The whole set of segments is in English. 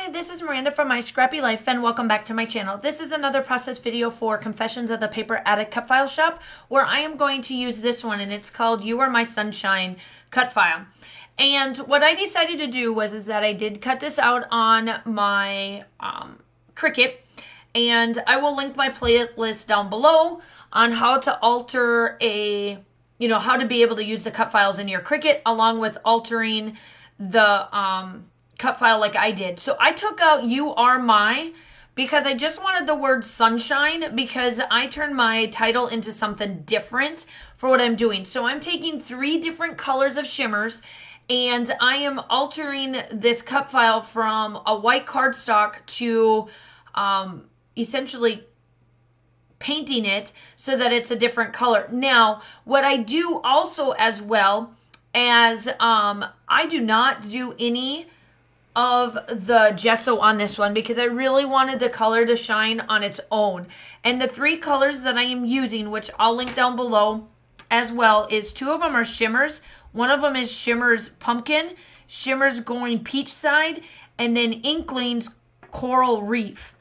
Hi, this is Miranda from My Scrappy Life and welcome back to my channel. This is another process video for Confessions of the Paper Addict cut file shop where I am going to use this one and it's called You Are My Sunshine cut file. And what I decided to do was that I did cut this out on my Cricut, and I will link my playlist down below on how to alter how to be able to use the cut files in your Cricut along with altering the cut file like I did. So I took out You Are My because I just wanted the word sunshine because I turned my title into something different for what I'm doing. So I'm taking 3 different colors of shimmers and I am altering this cut file from a white cardstock to essentially painting it so that it's a different color. Now, what I do also as well as I do not do any of the gesso on this one because I really wanted the color to shine on its own. And the 3 colors that I am using, which I'll link down below as well, is 2 of them are shimmers. One of them is Shimmerz Pumpkin, Shimmerz Going Peach Side, and then Inklingz Coral Reef.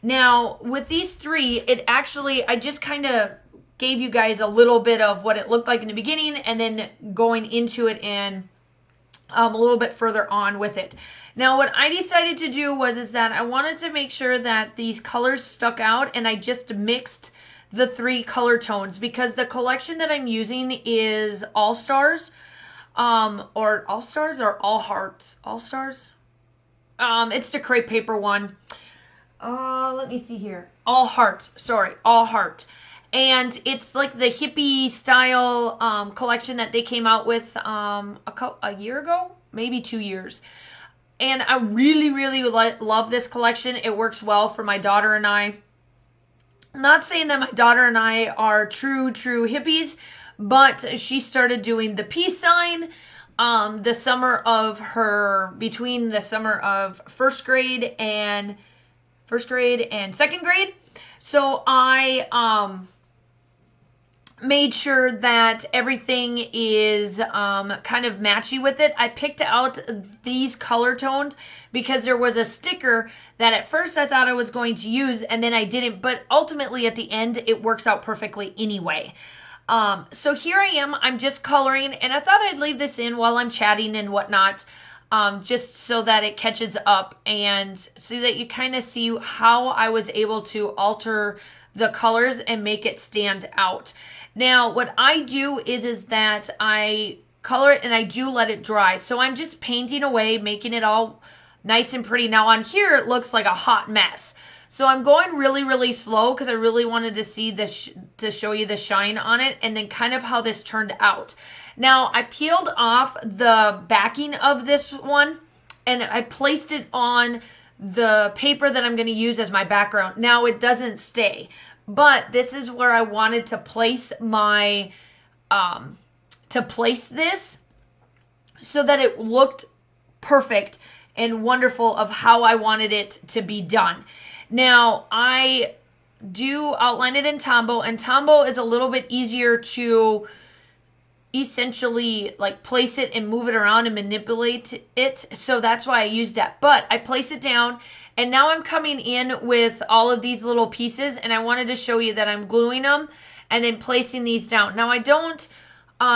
Now, with these 3, I just kind of gave you guys a little bit of what it looked like in the beginning and then going into it and a little bit further on with it. Now, what I decided to do was that I wanted to make sure that these colors stuck out, and I just mixed the 3 color tones because the collection that I'm using is All Stars, or All Stars or All Hearts, All Stars. It's the crepe paper one. Let me see here. All Hearts, sorry, All Heart. And it's like the hippie style collection that they came out with a year ago, maybe 2 years. And I really, really love this collection. It works well for my daughter and I. I'm not saying that my daughter and I are true hippies, but she started doing the peace sign between the summer of first grade and second grade. So I made sure that everything is kind of matchy with it. I picked out these color tones because there was a sticker that at first I thought I was going to use and then I didn't, but ultimately at the end it works out perfectly anyway. So here I am, I'm just coloring, and I thought I'd leave this in while I'm chatting and whatnot, just so that it catches up and so that you kind of see how I was able to alter the colors and make it stand out. Now, what I do is that I color it and I do let it dry. So I'm just painting away, making it all nice and pretty. Now on here, it looks like a hot mess. So I'm going really, really slow because I really wanted to see to show you the shine on it and then kind of how this turned out. Now, I peeled off the backing of this one and I placed it on the paper that I'm going to use as my background. Now, it doesn't stay. But this is where I wanted to place my, this so that it looked perfect and wonderful of how I wanted it to be done. Now, I do outline it in Tombow, and Tombow is a little bit easier to essentially like place it and move it around and manipulate it. So that's why I used that. But I place it down and now I'm coming in with all of these little pieces and I wanted to show you that I'm gluing them and then placing these down. Now I don't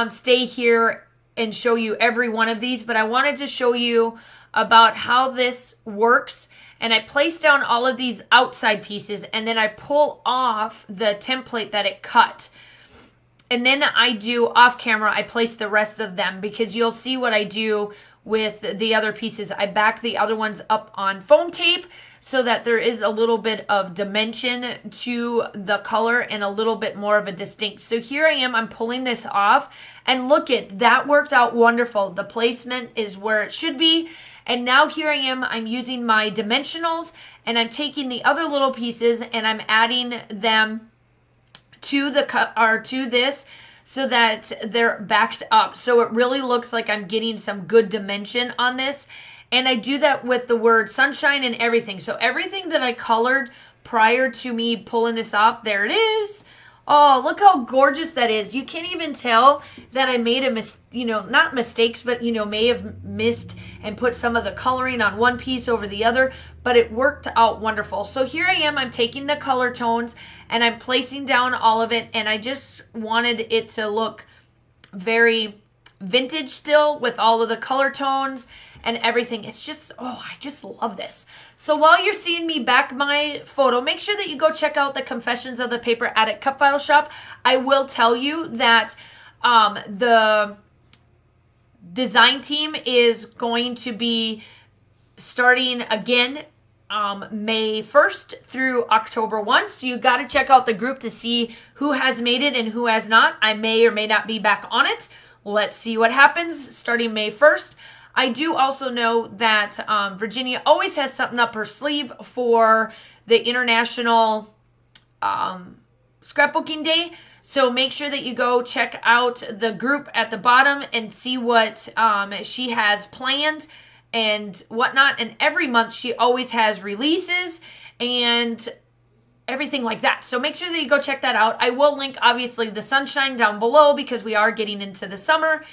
stay here and show you every one of these, but I wanted to show you about how this works. And I place down all of these outside pieces and then I pull off the template that it cut. And then I do off camera, I place the rest of them because you'll see what I do with the other pieces. I back the other ones up on foam tape so that there is a little bit of dimension to the color and a little bit more of a distinct. So here I am, I'm pulling this off and look at that, worked out wonderful. The placement is where it should be. And now here I am, I'm using my dimensionals and I'm taking the other little pieces and I'm adding them to this so that they're backed up. So it really looks like I'm getting some good dimension on this. And I do that with the word sunshine and everything. So everything that I colored prior to me pulling this off, there it is. Oh, look how gorgeous that is. You can't even tell that I made not mistakes, but, may have missed and put some of the coloring on one piece over the other, but it worked out wonderful. So here I am, I'm taking the color tones and I'm placing down all of it, and I just wanted it to look very vintage still with all of the color tones and everything. It's just, I just love this. So while you're seeing me back my photo, make sure that you go check out the Confessions of the Paper Addict Cut File Shop. I will tell you that the design team is going to be starting again May 1st through October 1. So you got to check out the group to see who has made it and who has not. I may or may not be back on it. Let's see what happens starting May 1st. I do also know that Virginia always has something up her sleeve for the International Scrapbooking Day. So make sure that you go check out the group at the bottom and see what she has planned and whatnot. And every month she always has releases and everything like that. So make sure that you go check that out. I will link, obviously, the sunshine down below because we are getting into the summer.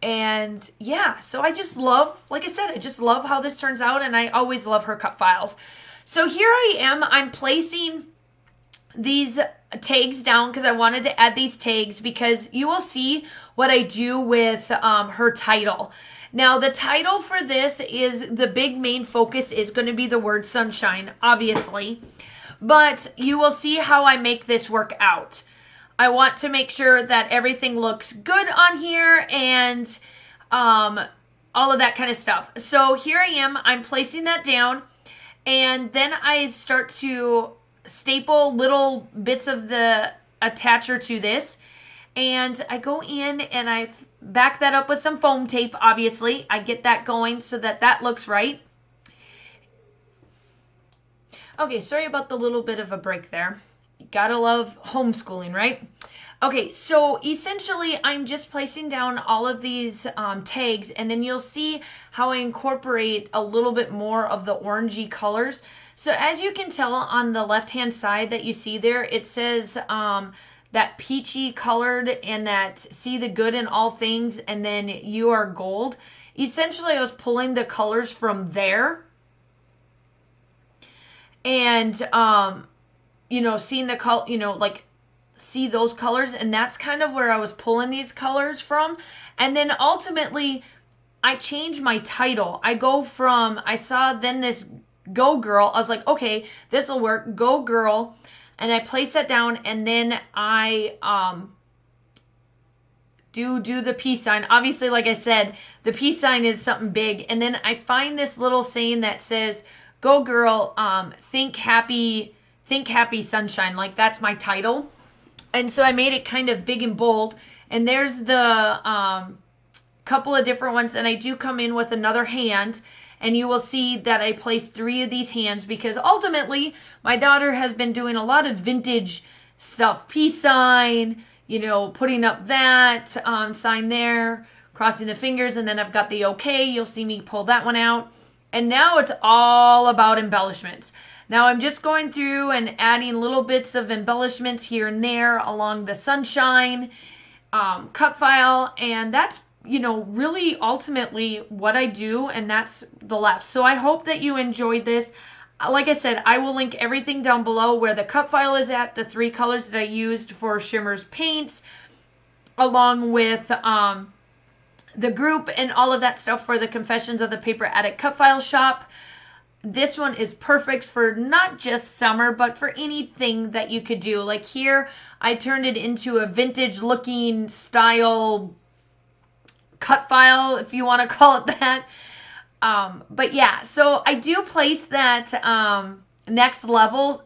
And yeah, so I just love, like I said, I just love how this turns out, and I always love her cut files. So here I am, I'm placing these tags down because I wanted to add these tags because you will see what I do with her title. Now the title for this is, the big main focus is going to be the word sunshine, obviously, but you will see how I make this work out. I want to make sure that everything looks good on here and all of that kind of stuff. So here I am, I'm placing that down, and then I start to staple little bits of the attacher to this, and I go in and I back that up with some foam tape. Obviously, I get that going so that that looks right. Okay, sorry about the little bit of a break there. You gotta love homeschooling, right? Okay, so essentially I'm just placing down all of these tags, and then you'll see how I incorporate a little bit more of the orangey colors. So as you can tell on the left hand side that you see there, it says that peachy colored and that see the good in all things, and then you are gold. Essentially I was pulling the colors from there and seeing the color, see those colors, and that's kind of where I was pulling these colors from. And then ultimately I changed my title. I saw then this Go Girl. I was like, okay, this will work, Go Girl. And I place that down, and then I do the peace sign. Obviously, like I said, the peace sign is something big. And then I find this little saying that says, Go Girl, think happy sunshine. Like, that's my title. And so I made it kind of big and bold. And there's the couple of different ones. And I do come in with another hand. And you will see that I placed 3 of these hands because ultimately my daughter has been doing a lot of vintage stuff. Peace sign, putting up that sign there, crossing the fingers. And then I've got the okay. You'll see me pull that one out. And now it's all about embellishments. Now I'm just going through and adding little bits of embellishments here and there along the sunshine cut file, and that's really ultimately what I do, and that's the left. So I hope that you enjoyed this. Like I said, I will link everything down below where the cut file is at, the 3 colors that I used for Shimmerz Paints, along with the group and all of that stuff for the Confessions of the Paper Addict Cut File Shop. This one is perfect for not just summer, but for anything that you could do. Like here, I turned it into a vintage looking style cut file, if you want to call it that. But yeah, so I do place that next level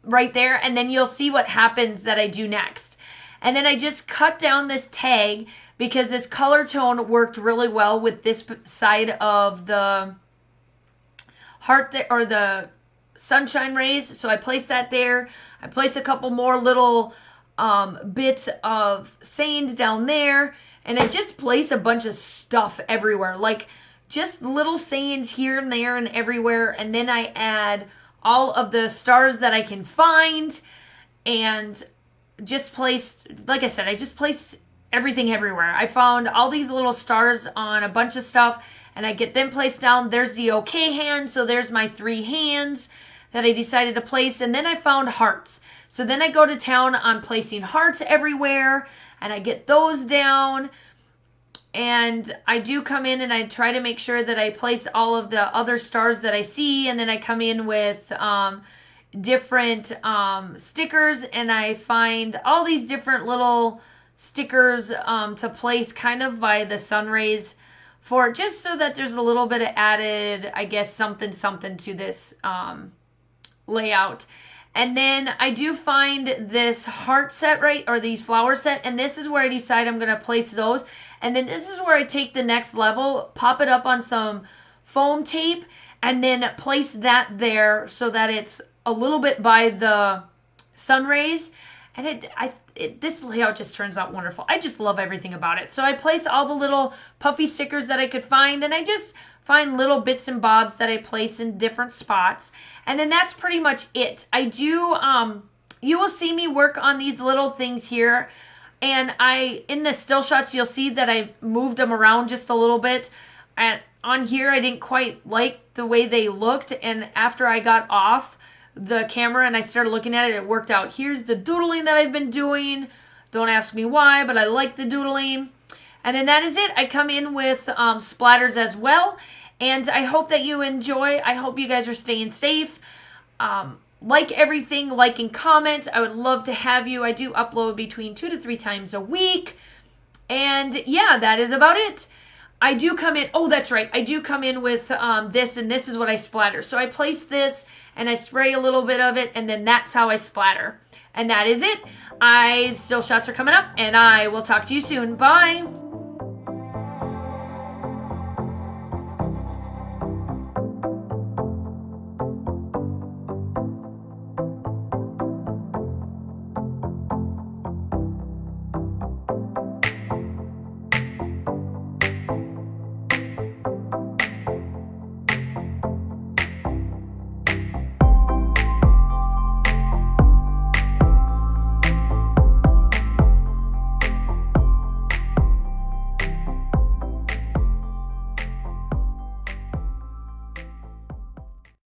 right there, and then you'll see what happens that I do next. And then I just cut down this tag because this color tone worked really well with this side of the heart there, or the sunshine rays. So I placed that there. I placed a couple more little bits of sayings down there, and I just place a bunch of stuff everywhere, like just little sayings here and there and everywhere. And then I add all of the stars that I can find, and just placed, like I said, I just placed everything everywhere. I found all these little stars on a bunch of stuff, and I get them placed down. There's the okay hand, so there's my 3 hands that I decided to place, and then I found hearts. So then I go to town on placing hearts everywhere, and I get those down, and I do come in and I try to make sure that I place all of the other stars that I see, and then I come in with different stickers, and I find all these different little stickers to place kind of by the sun rays, for just so that there's a little bit of added, I guess, something to this layout. And then I do find this heart set, right, or these flower set, and this is where I decide I'm going to place those. And then this is where I take the next level, pop it up on some foam tape, and then place that there so that it's a little bit by the sun rays. And this layout just turns out wonderful. I just love everything about it. So I place all the little puffy stickers that I could find, and I just find little bits and bobs that I place in different spots. And then that's pretty much it. I do, you will see me work on these little things here. And in the still shots, you'll see that I moved them around just a little bit. And on here, I didn't quite like the way they looked. And after I got off the camera and I started looking at it, it worked out. Here's the doodling that I've been doing. Don't ask me why, but I like the doodling. And then that is it. I come in with splatters as well. And I hope that you enjoy. I hope you guys are staying safe. Like everything, like and comment. I would love to have you. I do upload between 2 to 3 times a week. And yeah, that is about it. I do come in, oh, that's right. I do come in with this, and this is what I splatter. So I place this, and I spray a little bit of it, and then that's how I splatter. And that is it. Still shots are coming up, and I will talk to you soon. Bye.